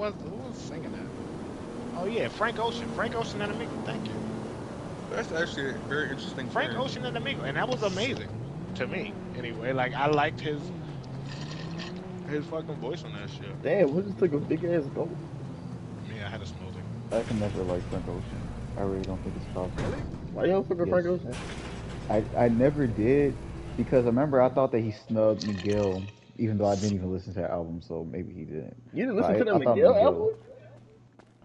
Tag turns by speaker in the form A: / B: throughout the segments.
A: who was singing that? Oh yeah, Frank Ocean. Frank Ocean and Amigo. Thank you.
B: That's actually a very interesting
A: Frank
B: pair.
A: Ocean and Amigo, and that was amazing to me. Anyway, like I liked his fucking voice on that shit.
C: Damn, we just took a big ass gulp.
A: Yeah, I had a smoothie.
D: I can never like Frank Ocean. I really don't think it's possible.
A: Really?
C: Why you don't fuck with
D: Yes.
C: Frank Ocean?
D: I never did because I remember I thought that he snubbed Miguel, even though I didn't even listen to that album, so maybe he didn't.
C: You didn't
D: But
C: listen to the
D: I thought
C: Miguel album?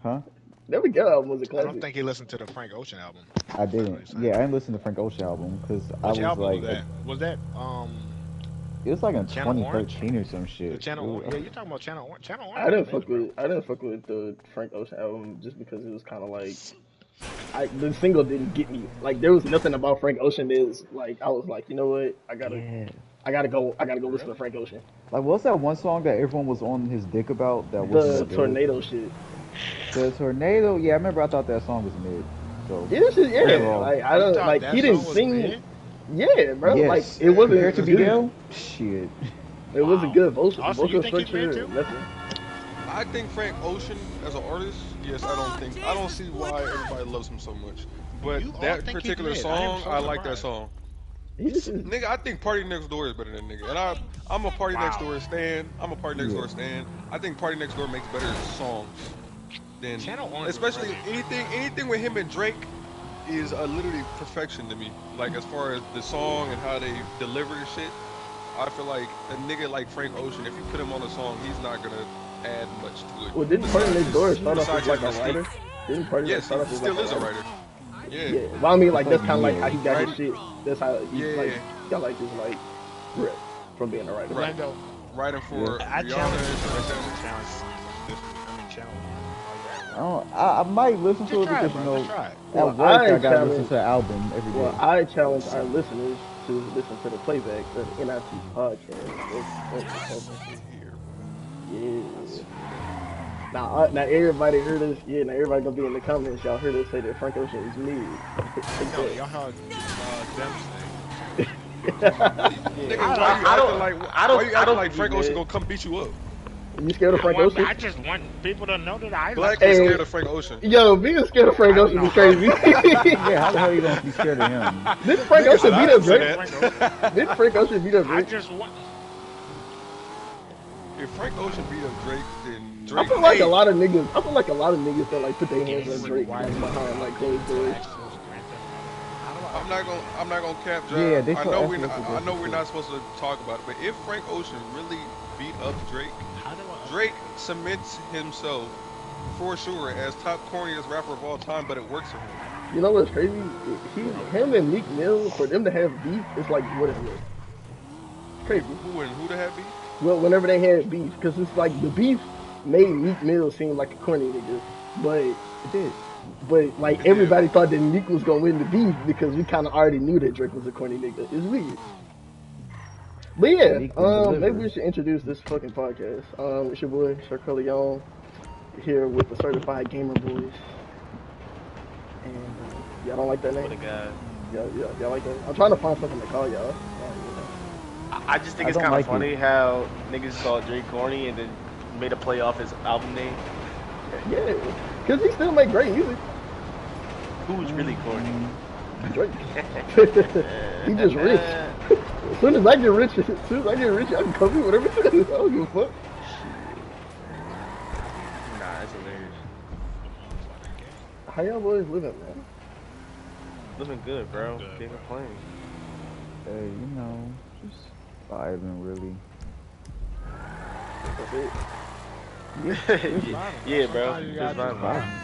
D: huh?
C: That Miguel album was a
A: I don't
C: classic.
A: think he listened to the Frank Ocean album.
D: I
A: That's what
D: didn't.
A: he's saying.
D: Yeah, I didn't listen to Frank Ocean album because I
A: Which
D: was
A: album
D: like,
A: was that? Was that
D: it was like in
A: Channel Orange?
D: 2013 or some shit.
A: The Channel?
D: It was-
A: Yeah, you're talking about Channel Orange. Channel Orange.
C: I didn't
A: was
C: fuck
A: amazing,
C: with the Frank Ocean album just because it was kind of like the single didn't get me. Like there was nothing about Frank Ocean is like I was like, you know what,
D: yeah.
C: I gotta go listen to Frank Ocean.
D: Like, what's that one song that everyone was on his dick about? That was
C: The tornado shit.
D: The tornado. Yeah, I remember. I thought that song was mid. So
C: Yeah, shit, yeah.
D: Overall.
C: Like I
A: You
C: don't
A: thought
C: like
A: that
C: he didn't
A: song was
C: sing.
A: mid?
C: Yeah, bro.
D: yes,
C: Like it wasn't
D: compared to
C: good.
D: Miguel. Shit.
C: It wasn't good vocal
A: Also, you think he's
C: structure.
A: mid too?
C: Nothing.
B: I think Frank Ocean as an artist, yes, I don't see why everybody loves him so much. But
A: You all
B: that
A: think he's
B: particular
A: mid. I am
B: song,
A: so
B: I like that
A: surprised.
B: song.
C: He just is,
B: Nigga, I think Party Next Door is better than nigga. And I'm a Party Next Door stan. I'm a Party Next Door stan. I think Party Next Door makes better songs than
A: Channel Orange was
B: especially
A: really-
B: anything with him and Drake is literally perfection to me. Like as far as the song and how they deliver the shit, I feel like a nigga like Frank Ocean, if you put him on a song, he's not gonna add much to it.
C: well, didn't Party Next Door start off as
B: Besides
C: like a
B: his
C: writer? Didn't Party
B: Yes,
C: start off
B: he
C: as
B: still
C: like
B: is a writer.
C: Yeah,
B: Yeah.
C: well, I mean, like that's kind of like how he got
B: Right.
C: his shit. That's how he
B: Yeah.
C: like got like his like rep from being a writer.
B: Right.
A: Orlando,
B: Writing for
A: I
B: Rihanna
A: challenge
B: and
A: you
B: shit
A: to
B: like
A: listen
B: that.
A: to challenge. I mean, channel.
D: I might listen to
A: Just
D: it
A: try
D: because
A: it,
D: you
A: bro.
D: know
A: Just try it.
D: at
C: Well,
D: work
C: I
D: I gotta listen
C: challenge-
D: to the album every day.
C: Well, I challenge our listeners to listen to the playback of the NIT podcast. Yeah. Now everybody heard us. Yeah, now everybody gonna be in the comments. Y'all heard us say that Frank Ocean is mid.
A: Yo, y'all heard them say.
B: Nigga, why you acting like Frank Ocean gonna come beat you up?
C: You scared of Frank Ocean?
A: I just want people to know that I
B: Black
A: like
B: is
C: Hey.
B: scared of Frank Ocean.
C: Yo, being scared of Frank
A: I don't
C: Ocean is
A: know.
C: crazy.
D: Yeah, how the hell you gonna be scared of him?
C: Didn't Frank
B: Nigga
C: Ocean
B: said I
C: beat up
B: didn't say
C: Drake?
B: that.
C: Didn't Frank Ocean beat up
A: I
C: Drake?
A: just want.
B: If Frank Ocean beat up Drake, then
C: I
B: Drake.
C: feel like
B: hey,
C: a lot of niggas. I feel like a lot of niggas that like put their hands on Drake
A: Why-
C: like, behind like closed doors.
B: I'm not gonna cap, John.
D: Yeah, they
B: I
D: feel
B: know
D: excellent
B: I know we're
D: too.
B: not supposed to talk about it, but if Frank Ocean really beat up Drake,
A: How do I?
B: Drake cements himself for sure as top corniest rapper of all time, but it works for him.
C: You know what's crazy? Him and Meek Mill, for them to have beef, it's like what it was. Crazy.
B: Who to have beef?
C: Well, whenever they had beef, because it's like the beef made Meek Mill seem like a corny nigga, but
D: It did.
C: like everybody thought that Meek was gonna win the beef because we kind of already knew that Drake was a corny nigga. It's weird. But yeah,
D: Meek can deliver.
C: maybe we should introduce this fucking podcast. It's your boy Sir Leon here with the Certified Gamer Boys. And y'all don't like that name?
E: What a guy.
C: Y'all like that? I'm trying to find something to call y'all.
E: I just think
D: I
E: it's
D: don't
E: kind of
D: like
E: funny
D: it.
E: how niggas called Drake corny and then made a play off his album name.
C: Yeah, because he still make great music.
E: Who's really corny?
C: Drake. He just rich. As soon as I get rich, I can come in whatever. I don't give a fuck.
E: Nah, it's hilarious.
C: How y'all boys living, man?
E: Living good, bro.
A: Good,
E: Can't
A: bro.
E: complain.
D: Hey, you know, just vibing really.
C: That's it.
E: Yeah, bro.
A: Somebody
E: Just
A: gotta
E: vibe.
D: Vibing.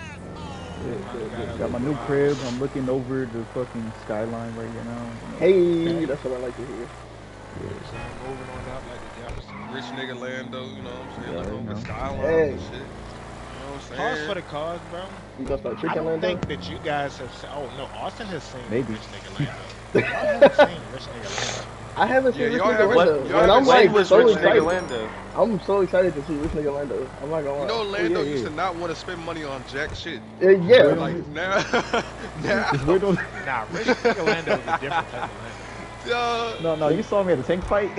D: Yeah. Got my new crib. I'm looking over the fucking skyline right now.
C: Hey, that's what I like to hear.
A: Moving on up like the Jefferson.
B: Rich nigga Lando, you know what I'm saying?
D: Yeah,
B: Like
D: you
B: over
D: know.
B: Skyline
C: Hey.
B: and shit. You know what I'm
A: Pause
B: saying?
A: for the cause, bro.
C: You gonna start
A: I
C: tricking
A: don't
C: Lando?
A: think that you guys have seen. Oh no, Austin has seen
D: Maybe.
A: Rich Nigga Lando. Y'all haven't seen Rich Nigga Lando.
C: I haven't
B: Yeah,
C: seen Rich
B: y'all
C: Nigga
B: haven't-
C: Lando,
B: y'all
C: and I'm
B: haven't
C: like
B: seen
E: When was
C: so
E: Rich
C: excited.
E: Nigga Lando?
C: I'm so excited to see Rich Nigga Lando. I'm not gonna lie.
B: You know, Lando
D: yeah,
B: used
D: yeah.
B: to not want to spend money on jack shit.
C: Yeah,
B: Like now, now
D: Just wait on.
A: Nah, Rich Nigga Lando is a different type of Lando.
D: No, you saw me at the tank fight.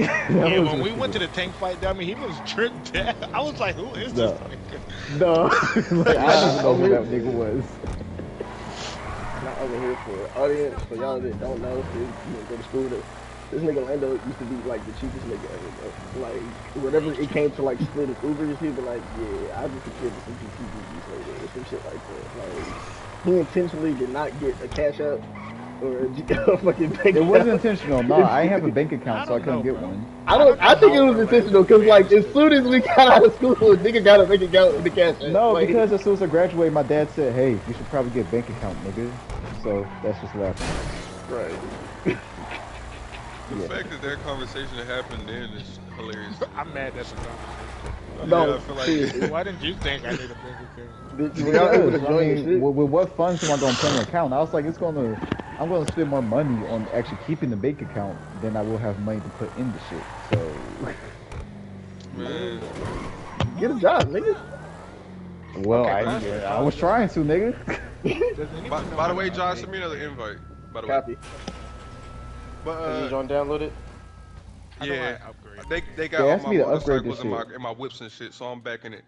A: Yeah, when we went to the tank fight, I mean, he was tripped out. I was like, who is this
D: No.
A: nigga?
D: No, like, I didn't even know who that
C: I'm
D: nigga was.
C: not over here for audience, for y'all that don't know, if you go to school, this nigga Lando used to be like the cheapest nigga ever, bro. Like, whenever it came to like splitting Ubers, he'd be like, yeah, I just consider some GTVs later, or some shit like that. Like, he intentionally did not get a cash out or a fucking bank
D: It wasn't
C: account.
D: intentional. No, I didn't have a bank
A: I
D: account, so I
A: don't
D: couldn't
A: know,
D: get
A: bro.
D: one.
C: I think it was
A: Orlando
C: intentional because like as
A: managed
C: soon as we got out of school, nigga got a bank account with the cash out.
D: No,
C: Like,
D: because as soon as I graduated, my dad said, "Hey, you should probably get a bank account, nigga." So that's just what happened.
C: right.
B: The fact that that conversation happened then is hilarious.
A: I'm mad that's a conversation.
C: No,
B: Yeah, I feel like
C: seriously.
A: Why didn't you think I need a bank account?
C: We all able to
D: Because, I
C: join the
D: mean,
C: shit.
D: with what funds am I gonna put in an account? I was like, I'm gonna spend more money on actually keeping the bank account than I will have money to put in the shit. So,
B: man.
C: Get a job, nigga.
D: well,
A: Okay,
D: I was trying to, nigga.
A: Does anyone know
B: By the
A: how
B: way,
A: to
B: Josh,
A: update?
B: send me another invite. By the way,
C: Copy.
B: but
E: You trying to download it?
A: How do I
B: yeah,
A: upgrade?
B: they got
D: They
B: all
D: asked
B: my
D: me to upgrade
B: motorcycles
D: this
B: and
D: shit.
B: my whips and shit, so I'm back in it.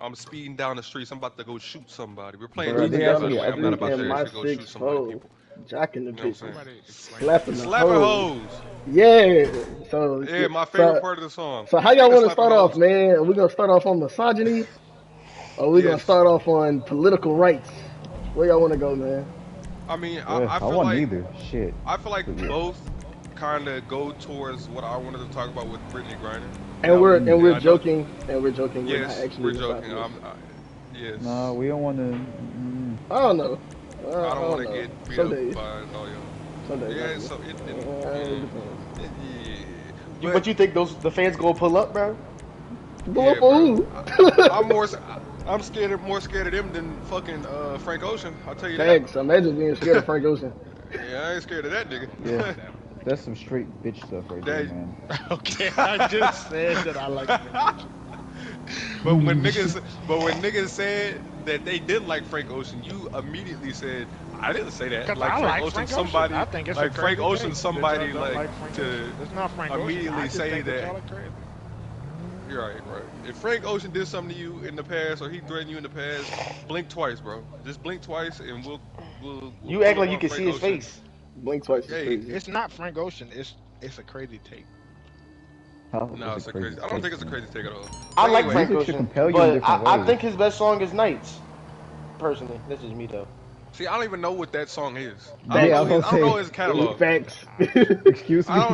B: I'm speeding down the streets. I'm about to go shoot somebody. We're playing
D: Bro,
B: GTA,
D: they
B: by
D: asked
B: the
D: me to
B: way. I'm not
D: upgrade
B: about
D: this
C: And
B: to
D: shit.
C: my
B: actually go shoot
C: six
B: somebody,
C: four,
B: people.
C: jacking the
B: You know what I'm
C: bitches,
B: saying?
A: Somebody explain.
C: slapping the
B: Slapping
C: hoes.
B: hoes.
C: Yeah. So
B: Yeah, my favorite
C: so
B: part of the song.
C: so how y'all
B: Nigga
C: want to
B: slapping
C: start off,
B: hoes.
C: man? Are we gonna start off on misogyny, or are we gonna
B: Yes.
C: start off on political rights? Where y'all want to go, man?
B: I mean, I
D: I
B: feel
D: want
B: like
D: neither. Shit. But yeah.
B: both kind of go towards what I wanted to talk about with Brittany Griner.
C: And we're
B: And
C: and we're
B: I know,
C: joking, We're not
B: yes,
C: actually
B: we're joking.
C: misogynist.
B: Yes,
D: No, we don't want to.
C: I don't know.
B: I
C: I
B: don't want
C: don't
B: to
C: know.
B: get beat
C: Some
B: up
C: days,
B: by all y'all.
C: not
B: Yeah,
C: me.
B: so
C: It depends.
B: yeah,
E: But you think the fans gonna pull up, bro?
C: Pull up
B: yeah,
C: for
B: bro.
C: who?
B: I'm more, I'm more scared of them than fucking Frank Ocean. I'll tell you that.
C: Thanks. Imagine being scared of Frank Ocean.
B: Yeah, I ain't scared of that nigga.
D: Yeah, that's some straight bitch stuff right there,
B: that,
D: man.
A: Okay, I just said that I like Frank
B: but when niggas said that they did like Frank Ocean, you immediately said I didn't say that.
A: because
B: Like
A: I
B: Frank
A: like
B: Ocean,
A: Frank Ocean. I
B: somebody
A: think it's a
B: like Frank
A: crazy
B: Ocean,
A: take that
B: somebody
A: y'all don't
B: like
A: like Frank
B: to
A: Ocean. It's not Frank Ocean. I
B: immediately
A: just
B: say
A: think that
B: that.
A: y'all are crazy.
B: You're right. If Frank Ocean did something to you in the past or he threatened you in the past, blink twice, bro. Just blink twice, and we'll
E: You
B: pull
E: act
B: up
E: like you
B: on
E: can
B: Frank
E: see his
B: Ocean.
E: face.
C: Blink twice is
B: Hey,
C: crazy.
A: It's not Frank Ocean. It's a crazy take.
D: How
B: no,
D: is
B: it's
D: it
B: a
D: crazy?
B: crazy. I don't think it's a crazy take at all.
E: I
B: But
E: like
B: anyway,
E: Frank
D: Music should
E: Ocean,
D: compel you in
E: but
D: different
E: I
D: ways.
E: think his best song is Nights. Personally, that's just me though.
B: see, I don't even know what that song is.
D: Yeah, I was
B: I don't know
D: gonna
B: his
D: say.
B: catalog.
C: Facts.
D: Excuse me.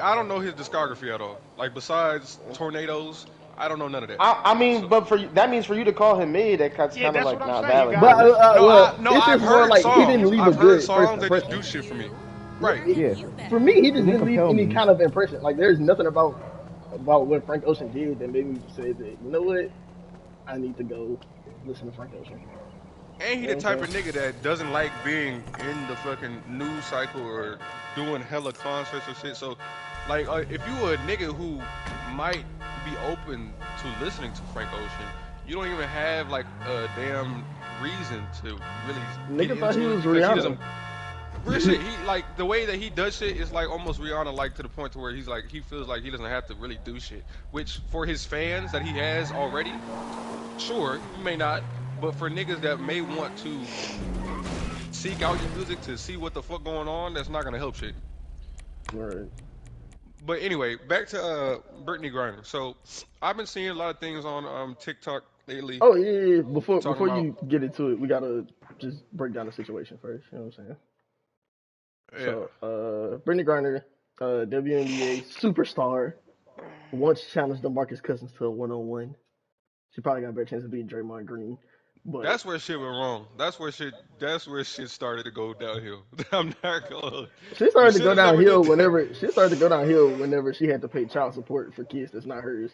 B: I don't know his discography at all. Like besides Tornadoes, I don't know none of that.
E: I mean,
B: So
E: but that means for you to call him mid, that's
A: Yeah,
E: kind of
A: that's
E: like
A: what I'm
E: not
A: saying. You
E: valid
C: But
A: gotta
E: though.
A: listen.
C: well,
B: no,
C: it's
B: I've
C: just more
B: heard
C: like he
B: songs.
C: didn't leave a
B: I've heard
C: good first
B: songs that just
C: impression.
B: do shit for me. Right.
D: Yeah,
C: For me, he
D: it
C: just
D: didn't
C: didn't leave
D: compel
C: any
D: me.
C: kind of impression. Like there's nothing about what Frank Ocean did that made me say that you know what, I need to go listen to Frank Ocean.
B: And he
C: You know
B: the
C: what I'm
B: type
C: saying?
B: of nigga that doesn't like being in the fucking news cycle or doing hella concerts or shit. So, like, if you were a nigga who might be open to listening to Frank Ocean, you don't even have like a damn reason to really get
C: Nigga thought he
B: into it
C: was
B: because he
C: Rihanna.
B: doesn't. Real shit. He like the way that he does shit is like almost Rihanna, like to the point to where he's like he feels like he doesn't have to really do shit. Which for his fans that he has already, sure, you may not. But for niggas that may want to seek out your music to see what the fuck going on, that's not gonna help shit.
C: Right.
B: But anyway, back to Brittany Griner. So I've been seeing a lot of things on TikTok lately
C: Oh yeah. Before
B: talking
C: before
B: about
C: you get into it, we gotta just break down the situation first. You know what I'm saying?
B: yeah.
C: So, Brittany Griner, WNBA superstar, once challenged DeMarcus Cousins to a one-on-one. She probably got a better chance of beating Draymond Green, but
B: That's where shit went wrong. That's where shit started to go downhill. I'm not gonna.
C: she
B: You
C: started to
B: should
C: go
B: have never did
C: downhill
B: that.
C: whenever she had to pay child support for kids that's not hers.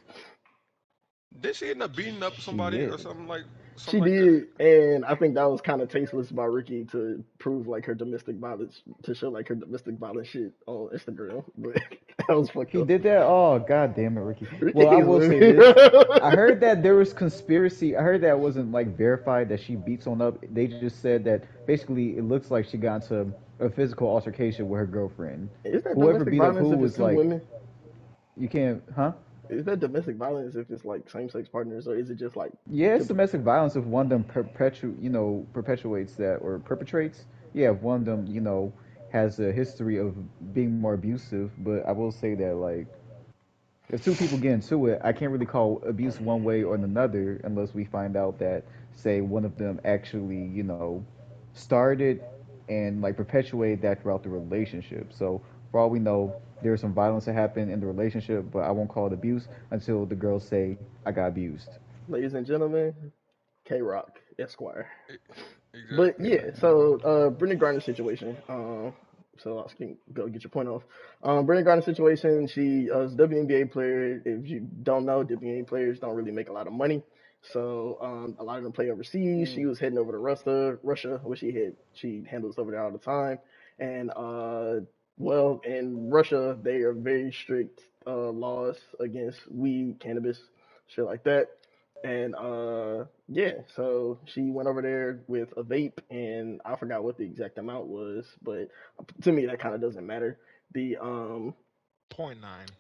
B: Did she end up beating up
D: She
B: somebody or
D: did.
C: She
B: something like that?
C: did, and I think that was kind of tasteless by Ricky to prove like her domestic violence, to show like her domestic violence shit on Instagram. But that was fucked
D: He
C: up.
D: did that? Oh, god damn it, Ricky.
C: Ricky
D: Well, I
C: is
D: will say
C: living.
D: this. I heard that there was conspiracy. I heard that it wasn't like verified that she beat someone up. They just said that basically it looks like she got into a physical altercation with her girlfriend.
C: Is that
D: Whoever
C: domestic
D: beat up
C: violence
D: who
C: if it's
D: was
C: two
D: like,
C: women?
D: you can't, huh?
C: Is that domestic violence if it's like same sex partners, or is it just like
D: Yeah, it's
C: typical?
D: domestic violence if one of them perpetuates that or perpetrates. Yeah, if one of them, has a history of being more abusive. But I will say that like if two people get into it, I can't really call abuse one way or another unless we find out that, say, one of them actually, started and like perpetuated that throughout the relationship. So for all we know, there's some violence that happened in the relationship, but I won't call it abuse until the girls say I got abused.
C: Ladies and gentlemen, K Rock Esquire.
B: E-
C: But
B: Exactly.
C: yeah, so Brittany Griner situation. So I can go get your point off. Brittany Griner situation. She is a WNBA player. If you don't know, WNBA players don't really make a lot of money. So a lot of them play overseas. She was heading over to Russia, where she handles over there all the time. And well, in Russia, they are very strict laws against weed, cannabis, shit like that. And yeah, so she went over there with a vape, and I forgot what the exact amount was, but to me that kind of doesn't matter. The
A: Point nine.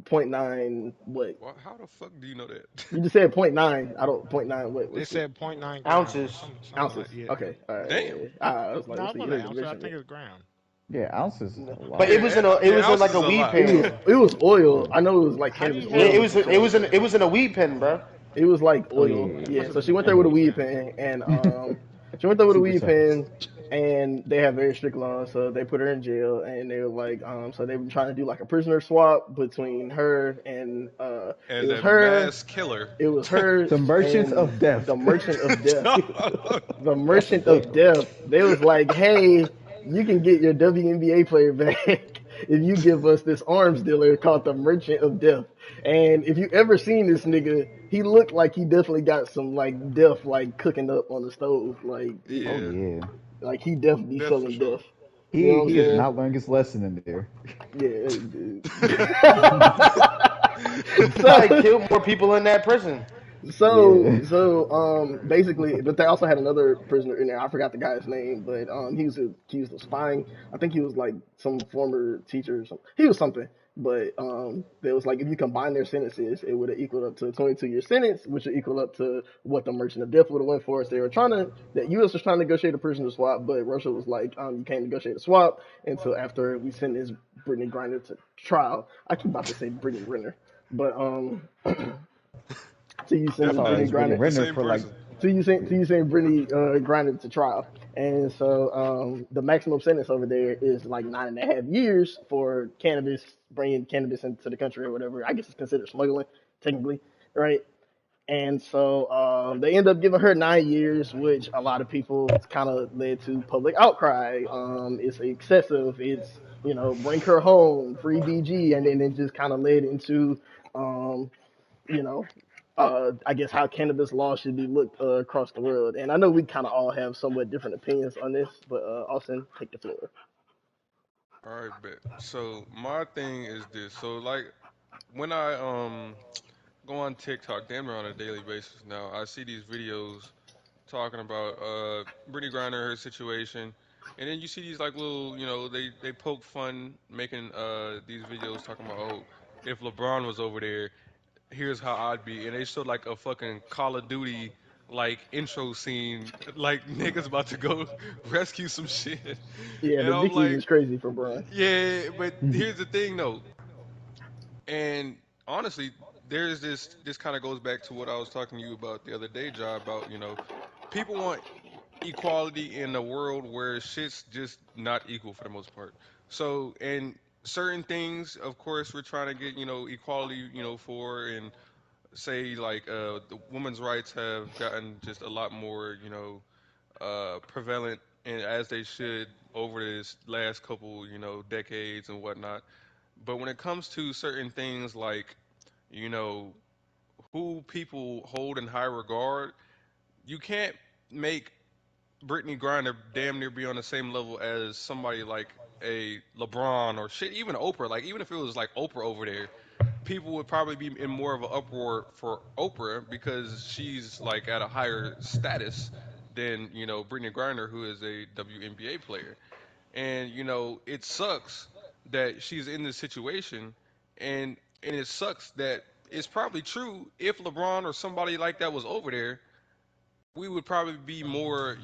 C: point nine, what
B: Why, how the fuck do you know that?
C: you just said point nine. I don't point nine. What
A: They
C: what's the
A: said point nine grams or
E: Ounces.
A: something
C: ounces?
A: like yeah.
C: Okay, all right. Yeah,
B: Damn.
C: yeah. I was like,
A: No,
C: what's
A: it
C: the
A: wasn't
C: unit of
A: ounces. I
C: measurement?
A: think it's gram.
D: Yeah, ounces is a
E: But
D: lot.
E: it was in a it
B: Yeah,
E: was in
B: ounces
E: like
B: is
E: a
B: a
E: weed
B: lot.
E: pen.
C: It was oil. I know it was like
A: How do
C: cannabis
A: you
E: Yeah,
C: oil
A: handle
C: or some shit like that.
E: it was in a weed pen, bro.
C: It was like
D: Oh
C: oil,
D: yeah,
A: It
C: yeah.
A: must have
C: So
A: been
C: she
A: a
C: went there
A: big
C: with a
A: weed
C: weed
A: pen.
C: pen, and she went there with a
D: secret
C: weed
D: sauce.
C: pen, and they have very strict laws, so they put her in jail, and they were like, so they were trying to do like a prisoner swap between her and it
B: As
C: was
B: a
C: her,
B: mass killer.
C: it was her
D: The merchants
C: and
D: of death.
C: the Merchant of Death.
B: Dog.
C: The
D: That's a
C: Merchant of
D: damn.
C: Death. They was like, hey, you can get your WNBA player back if you give us this arms dealer called the Merchant of Death. And if you ever seen this nigga, he looked like he definitely got some like death like cooking up on the stove.
D: Oh
B: Yeah,
D: yeah.
C: Like he definitely
B: death for
C: selling
B: sure.
C: death. You know
D: He
C: what I'm
D: he has
C: saying?
D: not learned his lesson in there.
C: Yeah.
E: He probably
C: so
E: killed more people in that prison.
D: Yeah.
C: Basically, but they also had another prisoner in there. I forgot the guy's name, but he was accused of spying. I think he was like some former teacher or something. He was something. But there was like if you combine their sentences, it would have equaled up to a 22-year sentence, which would equal up to what the Merchant of Death would have went for. So they were trying to the U.S. was trying to negotiate a prisoner swap, but Russia was like, you can't negotiate a swap until after we send this Brittany Griner to trial. I keep about to say Brittany Renner, but till you
D: I
C: send this
D: thought it
C: Brittany
B: Definitely
D: was Brittany
C: Griner
B: the
D: Renner
B: same
D: for like.
B: person.
C: till you send Brittany Griner to trial. And so the maximum sentence over there is like 9.5 years for cannabis, bringing cannabis into the country or whatever. I guess it's considered smuggling technically, right? And so they end up giving her 9 years, which a lot of people kind of led to public outcry. It's excessive. It's bring her home, free BG, and then it just kind of led into um, you know, I guess how cannabis law should be looked across the world. And I know we kind of all have somewhat different opinions on this, but Austin, take the floor.
B: All right, bet. So my thing is this. So like when I go on TikTok, damn near on a daily basis now, I see these videos talking about Brittany Griner, her situation, and then you see these like little, they poke fun making these videos talking about, oh, if LeBron was over there, here's how I'd be, and they showed like a fucking Call of Duty like intro scene, like niggas about to go rescue some shit,
C: Yeah,
B: and
C: the
B: I'm
C: Vickies
B: like,
C: is crazy for Brian.
B: yeah, but here's the thing though, and honestly, there's this kind of goes back to what I was talking to you about the other day, Job, about people want equality in a world where shit's just not equal for the most part. So, and certain things, of course, we're trying to get, equality, for, and say like the women's rights have gotten just a lot more, prevalent and as they should over this last couple, decades and whatnot. But when it comes to certain things like, you know, who people hold in high regard, you can't make Brittany Griner damn near be on the same level as somebody like a LeBron or shit, even Oprah. Like even if it was like Oprah over there, people would probably be in more of an uproar for Oprah because she's like at a higher status than Brittany Griner, who is a WNBA player. and it sucks that she's in this situation, and it sucks that it's probably true. If LeBron or somebody like that was over there, we would probably be more,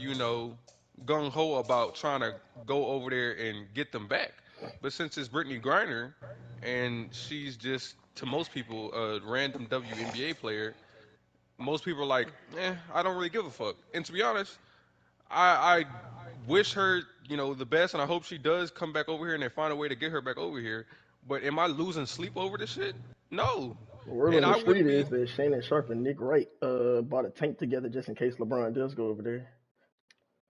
B: gung ho about trying to go over there and get them back. But since it's Brittany Griner, and she's just to most people a random WNBA player, most people are like, I don't really give a fuck. And to be honest, I wish her, the best, and I hope she does come back over here and they find a way to get her back over here. But am I losing sleep over this shit? No.
C: Word
B: And
C: on the
B: I
C: street
B: wouldn't be.
C: is that Shannon Sharp and Nick Wright bought a tank together just in case LeBron does go over there.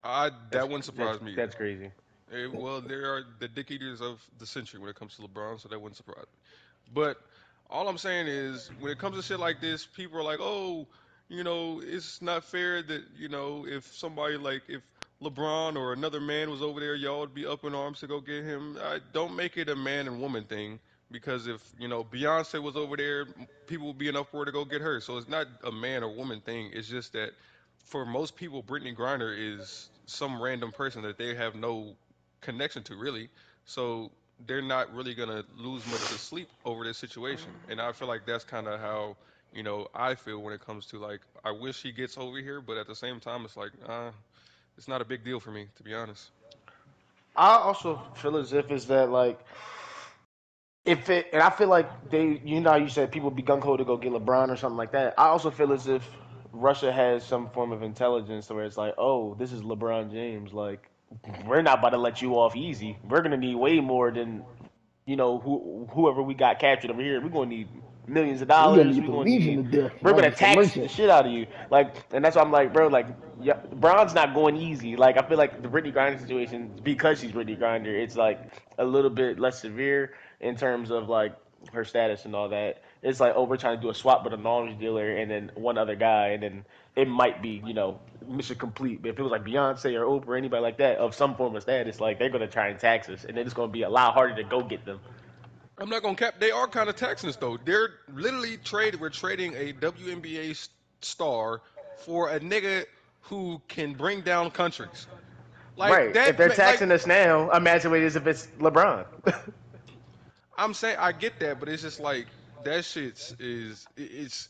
B: That wouldn't surprise me either.
E: That's crazy.
B: Well, there are the dick eaters of the century when it comes to LeBron, so that wouldn't surprise me. But all I'm saying is, when it comes to shit like this, people are like, oh, it's not fair that, if somebody like, if LeBron or another man was over there, y'all would be up in arms to go get him. Don't make it a man and woman thing, because if, Beyonce was over there, people would be in uproar to go get her. So it's not a man or woman thing. It's just that for most people, Brittany Griner is some random person that they have no connection to, really. So they're not really gonna lose much of sleep over this situation. And I feel like that's kind of how I feel when it comes to, like, I wish he gets over here, but at the same time, it's like it's not a big deal for me, to be honest.
E: I also feel as if is that like if it, and I feel like how you said people be gung ho to go get LeBron or something like that. I also feel as if Russia has some form of intelligence where it's like, oh, this is LeBron James. Like, we're not about to let you off easy. We're gonna need way more than whoever we got captured over here. We're gonna need millions of
C: We're gonna
E: dollars.
C: need
E: We're
C: the
E: gonna
C: Legion
E: need.
C: to death,
E: We're
C: not
E: gonna
C: just a
E: tax the
C: merchant.
E: shit out of you. Like, and that's why I'm like, bro, like, yeah, Braun's not going easy. Like, I feel like the Brittany Griner situation, because she's Brittany Griner, it's like a little bit less severe in terms of like her status and all that. It's like, oh, we're trying to do a swap with a arms dealer and then one other guy, and then it might be, mission complete. But if it was like Beyonce or Oprah or anybody like that of some form of status, like they're gonna try and tax us, and then it's gonna be a lot harder to go get them.
B: I'm not gonna cap. They are kind of taxing us though. They're literally trade. We're trading a WNBA star for a nigga who can bring down countries. Like
E: Right. If
B: that.
E: they're
B: Like,
E: taxing us now, imagine what it is if it's LeBron.
B: I'm saying, I get that, but it's just like that shit's is it's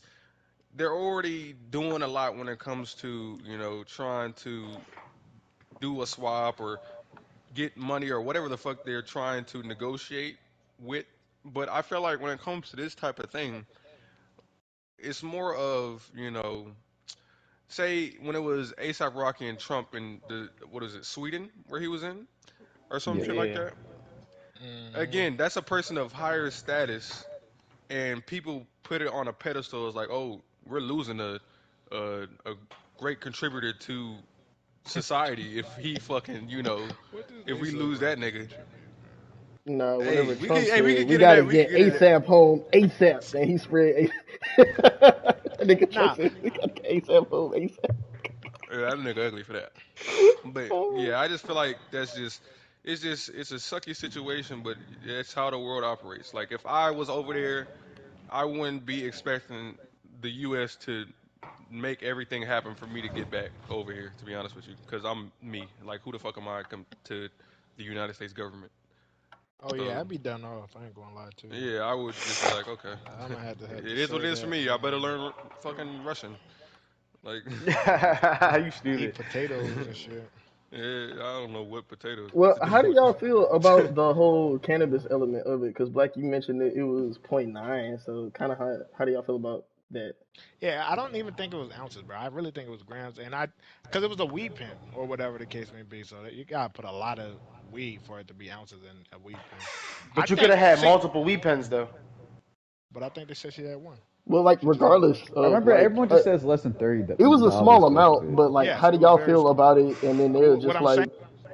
B: they're already doing a lot when it comes to trying to do a swap or get money or whatever the fuck they're trying to negotiate with. But I feel like when it comes to this type of thing, it's more of, say when it was ASAP Rocky and Trump in the, what is it, Sweden, where he was in, or some
D: Yeah.
B: shit like
E: Yeah.
B: that.
A: Hmm.
B: Again, that's a person of higher status, and people put it on a pedestal as like, oh, we're losing a great contributor to society if he fucking,
A: What does
B: if we
A: ASAP
B: lose that
A: Rocky
B: nigga.
A: contribute, man?
C: No,
B: Hey,
C: whenever
B: we
C: Trump
B: could, hey, we
C: said
B: could
C: we
B: get in
C: gotta
B: that. We could
C: get
B: get in that.
C: ASAP home ASAP, and he spread that nigga Trump
A: Nah,
C: said we gotta get ASAP home ASAP.
B: Yeah, that nigga ugly for that. But yeah, I just feel like that's just it's a sucky situation, but it's how the world operates. Like, if I was over there, I wouldn't be expecting the U.S. to make everything happen for me to get back over here. To be honest with you, because I'm me. Like, who the fuck am I come to the United States government?
A: oh yeah,
B: So
A: I'd be done off. I ain't gonna lie to you.
B: yeah, I would just be like, okay,
A: I'm gonna have to
B: it is what
A: say
B: it is for
A: that
B: me. I better
A: and
B: learn fucking Russian. Like,
E: You
A: eat
E: stupid.
A: potatoes and shit.
B: yeah, I don't know what potatoes
C: Well,
B: to do
C: how do
B: with
C: y'all feel about the whole cannabis element of it? Because Black, you mentioned that it was point 0.9, so kind of how do y'all feel about that?
A: Yeah, I don't even think it was ounces, bro. I really think it was grams, and because it was a weed pen or whatever the case may be. So you gotta put a lot of weed for it to be ounces in a weed pen. I
E: But you could
A: think,
E: have had
A: see,
E: multiple weed pens though.
A: but I think they said she had one.
C: Well, like
A: She just had one.
C: regardless
D: I
C: of
D: remember
C: like,
D: everyone just says less than
C: it was a small
D: $30 worth of
C: amount,
D: it.
C: but like,
A: Yes,
C: how
A: it
C: do
A: was
C: y'all
A: very
C: feel
A: small.
C: about it? And then they're
A: What
C: just
A: I'm saying
C: like,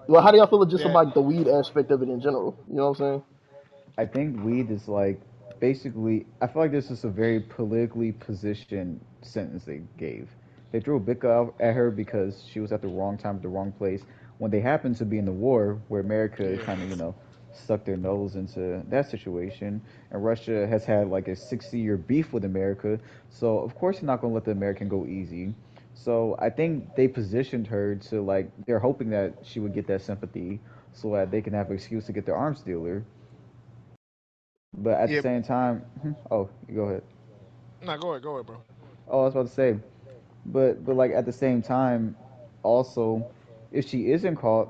C: well, how do y'all feel just
A: that
C: about the weed aspect of it in general? You know what I'm saying?
D: I think weed is like basically. I feel like this is a very politically positioned sentence they gave. They threw a big out at her because she was at the wrong time at the wrong place when they happened to be in the war where America
A: yeah,
D: kind of stuck their nose into that situation, and Russia has had like a 60-year beef with America, so of course you're not gonna let the American go easy. So I think they positioned her to like they're hoping that she would get that sympathy so that they can have an excuse to get their arms dealer. But at the
A: Yeah,
D: same time, oh, you go ahead.
A: no, go ahead, bro.
D: Oh, I was about to say, but like at the same time, also, if she isn't caught,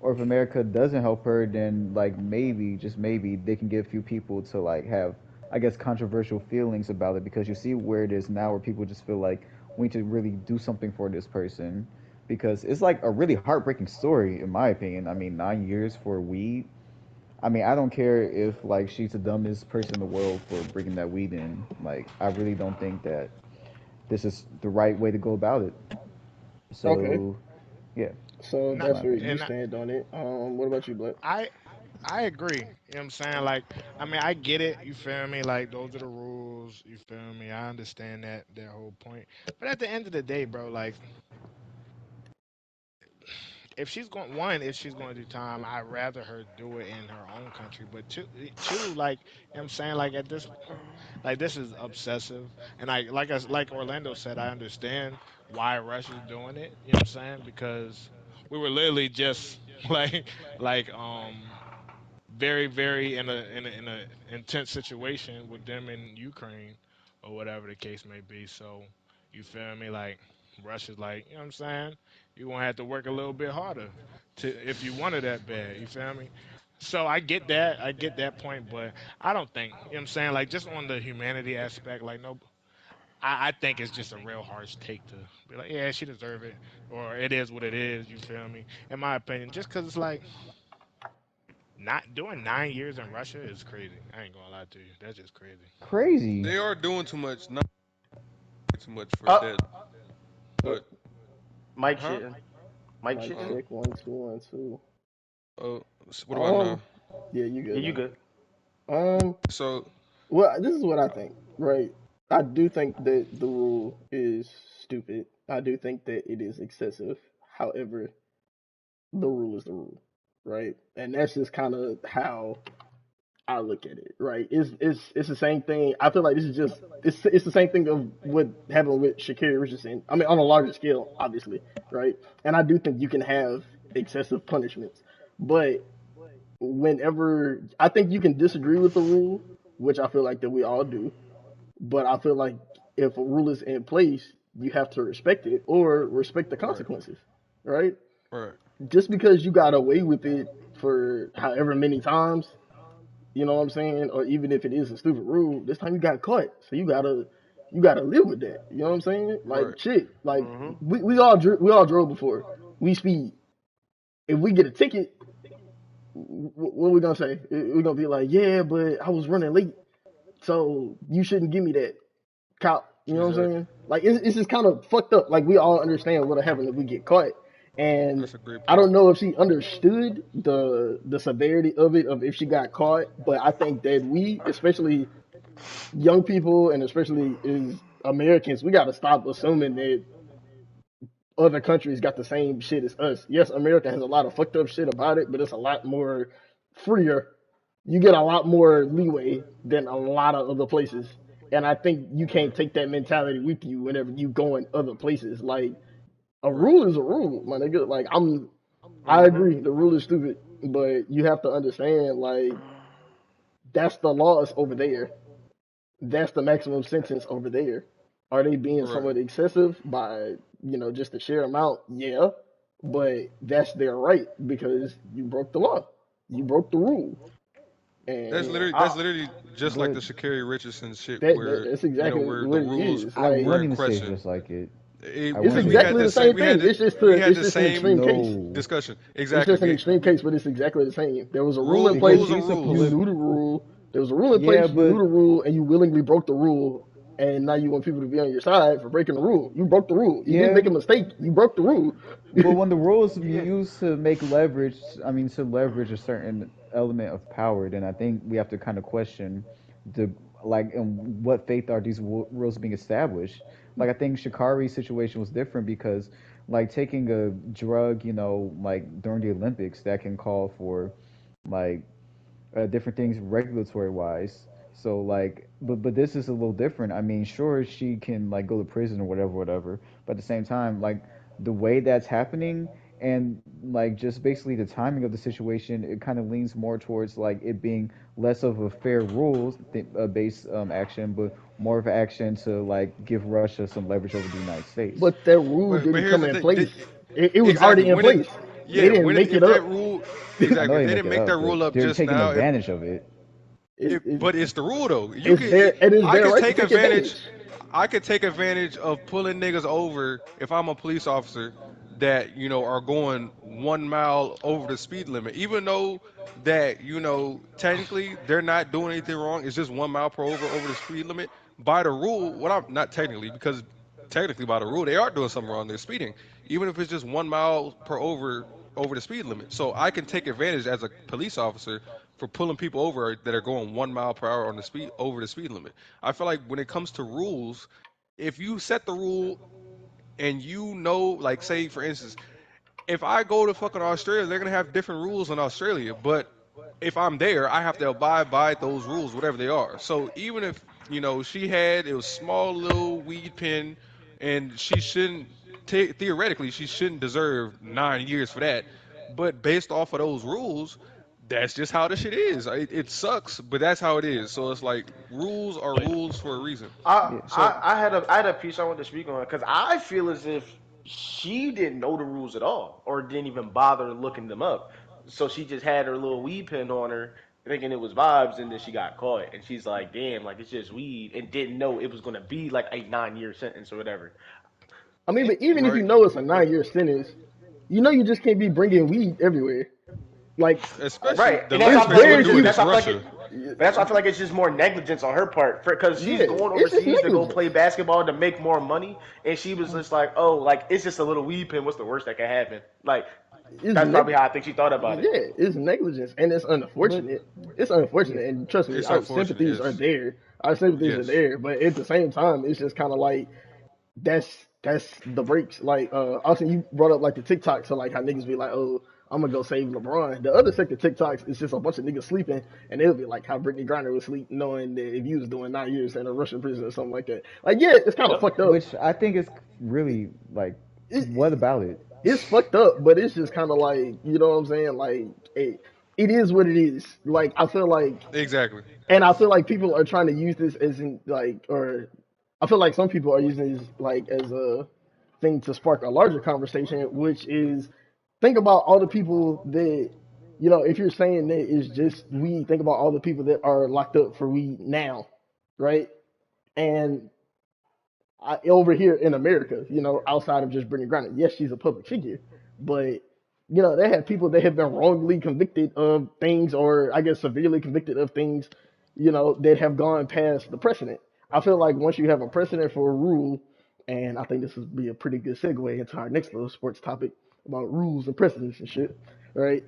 D: or if America doesn't help her, then like maybe, just maybe, they can get a few people to like have, I guess, controversial feelings about it because you see where it is now, where people just feel like we need to really do something for this person because it's like a really heartbreaking story in my opinion. I mean, 9 years for weed. I mean, I don't care if like she's the dumbest person in the world for bringing that weed in. Like, I really don't think that this is the right way to go about it.
C: Okay,
D: So, yeah,
C: so
A: Not,
D: that's my
C: that's where
D: opinion.
C: you
A: and
C: stand on it. What about you, Black?
A: I I agree. You know what I'm saying? Like, I mean, I get it. You feel me? Like, those are the rules. You feel me? I understand that whole point. But at the end of the day, bro, like, if she's going one, if she's going to do time, I'd rather her do it in her own country. But two, like, you know what I'm saying? Like, at this, like, this is obsessive. And like Orlando said, I understand why Russia's doing it. You know what I'm saying? Because we were literally just like like very in a intense situation with them in Ukraine or whatever the case may be. So you feel me? Like Russia's like, you know what I'm saying? You gonna have to work a little bit harder to if you wanted that bad. You feel me? So I get that point, but I don't think, you know what I'm saying? Like just on the humanity aspect, like no, I think it's just a real harsh take to be like, yeah, she deserve it, or it is what it is. You feel me? In my opinion, just because it's like not doing 9 years in Russia is crazy. I ain't gonna lie to you. That's just crazy.
D: Crazy.
B: They are doing too much, not too much for
E: Oh,
B: that.
C: Uh,
B: But
E: Mike
B: huh?
E: shitting. Mike
C: Mic
B: Uh,
E: shitting.
C: check 1 2 1 2.
B: what about
C: Um,
B: now?
C: yeah, you
E: Yeah,
C: good
E: you
C: now.
E: good.
C: Um,
B: So
C: well, this is what I think. Right, I do think that the rule is stupid. I do think that it is excessive. However, the rule is the rule, right? And that's just kind of how I look at it, right? It's the same thing. I feel like this is just it's the same thing of what happened with Shakira Richardson. I mean, on a larger scale, obviously, right? And I do think you can have excessive punishments, but whenever I think you can disagree with the rule, which I feel like that we all do, but I feel like if a rule is in place, you have to respect it or respect the
B: right,
C: consequences, right?
B: right,
C: Just because you got away with it for however many times, you know what I'm saying? Or even if it is a stupid rule, this time you got caught, so you gotta live with that. You know what I'm saying? Like
B: right.
C: shit. Like
E: Mm-hmm.
C: we all drove before. We speed. If we get a ticket, what are we gonna say? We're gonna be like, yeah, but I was running late, so you shouldn't give me that cop. You know what I'm
B: Exactly.
C: saying? Like it's just kind of fucked up. Like we all understand what'll happen if we get caught, and
B: That's a great
C: I
B: point.
C: don't know if she understood the severity of it, of if she got caught. But I think that we, especially young people, and especially as Americans, we got to stop assuming that other countries got the same shit as us. Yes, America has a lot of fucked up shit about it, but it's a lot more freer. You get a lot more leeway than a lot of other places. And I think you can't
B: Right,
C: take that mentality with you whenever you go in other places. Like a
B: right,
C: rule is a rule, my nigga. Like I
E: Mm-hmm.
C: agree, the rule is stupid, but you have to understand, like that's the laws over there. That's the maximum sentence over there. Are they being
B: right.
C: somewhat excessive by, just the sheer amount? Yeah, but that's their right because you broke the law, you broke the rule,
B: That's
C: and
E: Yeah.
B: literally that's
E: I,
B: literally just like
D: But
B: the Shakari Richardson shit,
C: that
B: where
C: that's exactly
B: where the
C: what it
B: rules
C: is.
D: I
B: were
C: Like
B: in
D: wouldn't even say
B: question.
D: just like it. I
C: it's
B: Because
D: wouldn't
B: we
D: say
B: had
C: exactly
B: the
C: the
D: that.
B: same
C: same thing.
B: we had
C: It's
B: the
C: just an
B: same
C: extreme case.
D: No,
B: discussion.
C: It's just
B: Exactly.
C: an extreme case, but it's exactly the same. There was a rule in
D: because
B: Rules
C: place.
B: are
D: she's a
C: You
B: rules.
D: polit.
C: knew the rule. There was a rule in
D: Yeah,
C: place. You knew
D: but
C: the rule, and you willingly broke the rule. And now you want people to be on your side for breaking the rule. You broke the rule. You didn't
D: yeah,
C: make a mistake. You broke the rule.
D: but when the rules are
E: yeah.
D: used to make leverage, I mean, to leverage a certain element of power, then I think we have to kind of question the like, and what faith are these rules being established? Like, I think Shikari's situation was different because, like, taking a drug, like during the Olympics, that can call for, like, different things regulatory wise. So like, but this is a little different. I mean, sure she can like go to prison or whatever, whatever. But at the same time, like the way that's happening and like just basically the timing of the situation, it kind of leans more towards like it being less of a fair rules based action, but more of an action to like give Russia some leverage over the United States.
C: But that rule
B: But
C: didn't
B: here's
C: come
B: the
C: in
B: thing.
C: place. It was
B: Exactly.
C: already in
B: When it
C: place. They
B: yeah,
C: didn't
B: when it,
C: make it
B: if that
C: up.
B: rule
D: I know
B: exactly, if
D: they
B: they
D: make
B: didn't
D: it
B: make
D: up,
B: that rule
D: but
B: up
D: they're
B: just
D: taking
B: now,
D: advantage of it.
B: but it's the rule though. You
C: It's
B: can
C: their it is
B: I
C: their
B: could
C: right to
B: take
C: take
B: advantage.
C: advantage.
B: I could take advantage of pulling niggas over if I'm a police officer that are going 1 mile over the speed limit, even though that technically they're not doing anything wrong. It's just 1 mile per over the speed limit by the rule. What I'm not technically because technically by the rule they are doing something wrong. They're speeding, even if it's just 1 mile per over the speed limit. So I can take advantage as a police officer for pulling people over that are going 1 mile per hour on the speed over the speed limit. I feel like when it comes to rules, if you set the rule and like say for instance, if I go to fucking Australia, they're gonna have different rules in Australia. But if I'm there, I have to abide by those rules, whatever they are. So even if she had it was small little weed pen, and she shouldn't theoretically she shouldn't deserve 9 years for that. But based off of those rules, that's just how the shit is. It sucks, but that's how it is. So it's like rules are rules for a reason.
E: I,
D: Yeah.
E: I
B: So
E: I had a piece I wanted to speak on because I feel as if she didn't know the rules at all or didn't even bother looking them up. So she just had her little weed pen on her, thinking it was vibes, and then she got caught. And she's like, "Damn, like it's just weed," and didn't know it was gonna be like a 9 year sentence or whatever.
C: I mean, but even if you
B: right,
C: know it's a 9 year sentence, you know you just can't be bringing weed everywhere. Like
B: especially
E: Right,
B: the
E: and that's
C: it's
E: how I
B: last
E: feel like
B: place you
C: there
B: would
C: if
B: do it
C: you.
E: that's
B: is
E: how I feel like it.
B: Russia.
E: But that's why I feel like it's just more negligence on her part because she's
C: Yeah,
E: going
C: it's just
E: overseas to go play
C: negligence.
E: basketball to make more money, and she was just like, "Oh, like it's just a little weed pen. What's the worst that can happen?" Like
C: It's
E: that's probably
C: neg.
E: how I think she thought about it.
C: Yeah, it's negligence, and it's
D: But
C: unfortunate. It's
D: yeah,
C: unfortunate, and trust me,
B: It's
C: our
B: unfortunate,
C: sympathies are
B: yes,
C: there. Our sympathies are
B: yes,
C: there, but at the same time, it's just kind of like that's the breaks. Like also you brought up like the TikTok, so like how niggas be like, oh, I'm gonna go save LeBron. The other sector TikToks is just a bunch of niggas sleeping, and it'll be like how Brittany Griner would sleep knowing that if you was doing 9 years in a Russian prison or something like that. Like yeah, it's kind of
E: Yep.
C: fucked up.
D: which I think is really like,
C: It,
D: what about it?
C: it's fucked up, but it's just kind of like you know what I'm saying. Like it is what it is. Like I feel like,
B: exactly.
C: and I feel like people are trying to use this as in like, or I feel like some people are using this like as a thing to spark a larger conversation, which is think about all the people that if you're saying that it's just weed, think about all the people that are locked up for weed now, right? And over here in America, outside of just Brittany Griner, yes, she's a public figure, but they have people that have been wrongly convicted of things, or I guess severely convicted of things, that have gone past the precedent. I feel like once you have a precedent for a rule, and I think this would be a pretty good segue into our next little sports topic about rules and precedents and shit, right?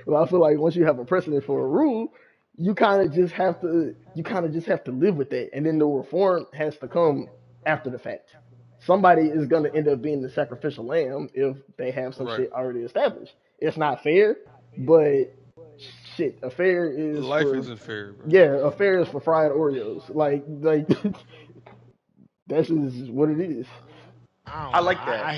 C: Well, I feel like once you have a precedent for a rule, you kind of just have to live with that, and then the reform has to come after the fact. Somebody is gonna end up being the sacrificial lamb if they have some
B: Right.
C: shit already established. It's not fair, but shit, a fair is
B: Life
C: for
B: isn't fair, bro.
C: yeah, a fair is for fried Oreos. Like that's just what it is.
A: I
E: I
A: don't know.
E: like that.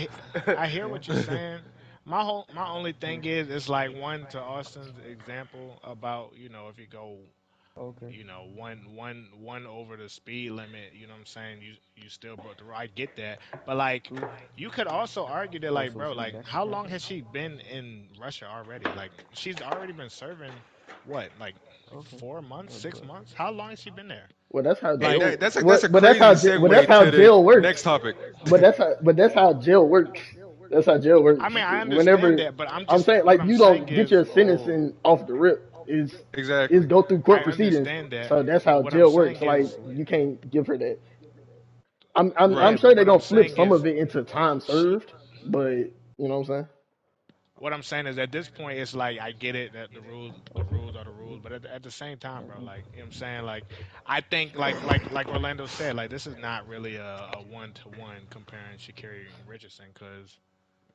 A: I hear what you're saying. My only thing is it's like one to Austin's example about if you go
D: Okay.
A: one over the speed limit, you know what I'm saying, you still broke the rule. I get that, but like
D: True.
A: you could also argue that like
D: Also,
A: bro,
D: some
A: like
D: basketball
A: how long
D: characters.
A: has she been in Russia already? Like she's already been serving what, like
D: Okay.
A: 4 months, six
D: But
A: months? How long has she been there?
C: Well, that's how
B: Hey,
A: Like
C: jail.
B: that's a
C: But that's how
B: crazy
C: that's
B: segue
C: how
B: to the
C: jail works.
B: next topic.
C: But that's how jail works. That's how jail
A: I
C: works.
A: mean I understand
C: Whenever
A: that, but I'm
C: I'm
A: just
C: saying
A: what
C: like
A: I'm
C: you
A: saying
C: don't get
A: is
C: your sentencing off the rip is
B: Exactly.
C: go through court
A: I
C: proceedings.
A: understand that,
C: So that's
A: but
C: how
A: what I'm
C: jail works.
A: saying
C: Like
A: is
C: you can't give her that. I'm
B: Right.
C: sure
A: but
C: they're
A: what I'm
C: gonna flip
A: saying
C: some
A: is
C: of it into time
A: she
C: served, but you know what I'm saying.
A: what I'm saying is at this point it's like I get it that the rules are the rules, but at the same time, bro, like you know what I'm saying, like I think like Orlando said, like this is not really a one to one comparing Shakiri and Richardson because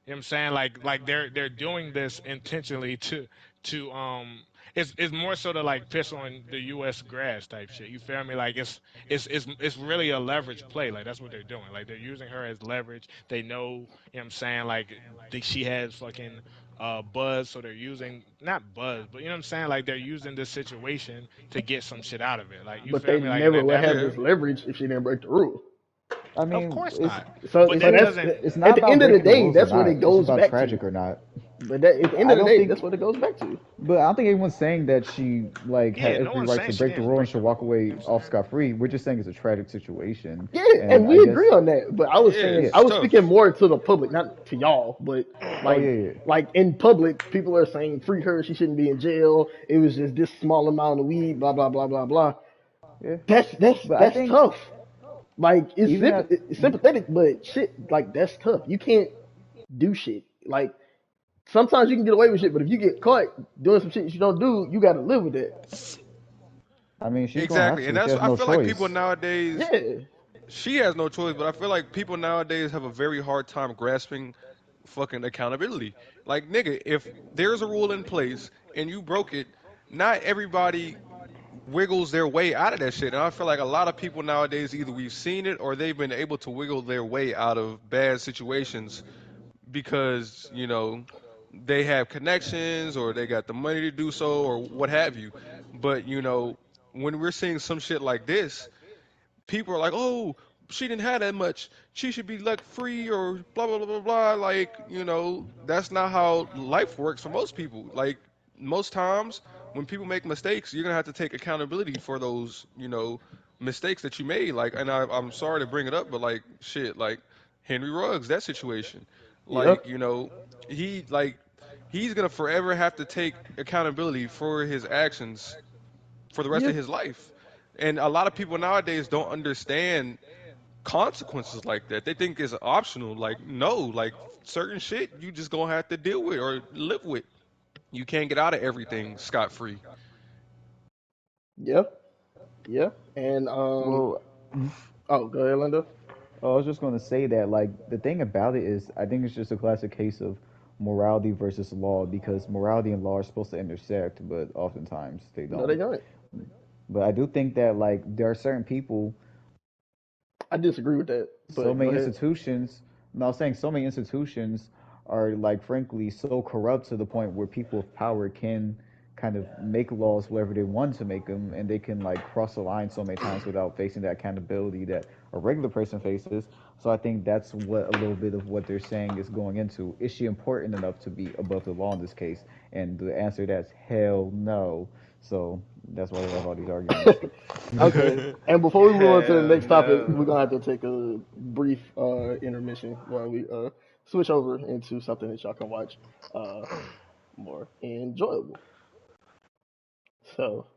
A: You know what I'm saying? Like they're doing this intentionally to it's more so to like piss on the US grass type shit. You feel me? Like it's really a leverage play. Like that's what they're doing. Like they're using her as leverage. They know, you know what I'm saying, like she has fucking buzz, so they're using not buzz, but you know what I'm saying? Like they're using this situation to get some shit out of it. Like you
C: But
A: feel
C: they
A: me? Like and
C: never would have
B: Yeah.
C: this leverage if she didn't break the rule.
D: I
A: of
D: mean,
A: course not.
C: So
A: But
C: so
A: that
C: that's
A: doesn't
D: it's not
C: at the
D: about
C: end of the
D: breaking the
C: day,
D: rules or
C: that's what
D: not.
C: it
D: It's
C: goes
D: about
C: back to.
D: tragic or not.
C: But that, at the end
D: I
C: of the
D: don't
C: day,
D: think,
C: that's what it goes back to.
D: but I don't think anyone's saying that she like had
A: yeah, no
D: every
A: one's
D: right
A: saying
D: to
A: she
D: break the
A: didn't
D: rule and
A: break
D: should
A: the
D: walk
A: rule. You know
D: away
A: what I'm
D: off
A: saying?
D: scot free. We're just saying it's a tragic situation,
C: Yeah,
D: and
C: and
D: I
C: we
D: guess
C: agree on that. But I was
B: Yeah,
C: saying
D: yeah.
C: I
B: it's
C: was speaking
B: tough.
C: more to the public, not to y'all. But
D: Oh
C: like
D: yeah, yeah,
C: like in public, people are saying free her. She shouldn't be in jail. It was just this small amount of weed. Blah blah blah blah blah.
D: yeah. But I
C: That's
D: think
C: tough. Like
D: even at
C: it's sympathetic, but shit, like that's tough. You can't do shit. Like sometimes you can get away with shit, but if you get caught doing some shit you don't do, you got to live with it.
D: I mean, she's gonna have
B: Exactly, and
D: to. She
B: that's
D: has
B: I
D: no
B: feel like people
D: choice.
B: nowadays.
C: Yeah,
B: She has no choice, but I feel like people nowadays have a very hard time grasping fucking accountability. Like nigga, if there's a rule in place and you broke it, not everybody wiggles their way out of that shit. And I feel like a lot of people nowadays either we've seen it or they've been able to wiggle their way out of bad situations because, they have connections or they got the money to do so or what have you. But, when we're seeing some shit like this, people are like, "Oh, she didn't have that much. She should be let free," or blah blah blah blah blah. Like, that's not how life works for most people. Like, most times when people make mistakes, you're gonna have to take accountability for those, mistakes that you made. Like, and I'm sorry to bring it up, but like, shit, like Henry Ruggs, that situation,
C: yeah,
B: like, he like he's gonna forever have to take accountability for his actions for the rest
C: yeah,
B: of his life. And a lot of people nowadays don't understand consequences like that. They think it's optional. Like, no, like certain shit you just gonna have to deal with or live with. You can't get out of everything scot free.
C: yeah, yeah. And
D: Well,
C: oh, go ahead, Linda.
D: I was just going to say that, like, the thing about it is, I think it's just a classic case of morality versus law because morality and law are supposed to intersect, but oftentimes they
C: No, they
D: don't.
C: don't.
D: But I do think that, like, there are certain people,
C: I disagree with that,
D: so
C: but go
D: many
C: ahead.
D: institutions, no, I'm saying so many institutions are, like, frankly, so corrupt to the point where people of power can kind of make laws wherever they want to make them, and they can, like, cross the line so many times without facing that accountability that a regular person faces. So I think that's what a little bit of what they're saying is going into. Is she important enough to be above the law in this case? And the answer to that is hell no. So that's why we have all these arguments.
C: Okay. And before we move on to the
E: Hell
C: next topic, we're
E: no.
C: gonna have to take a brief intermission while we switch over into something that y'all can watch uh more enjoyable. So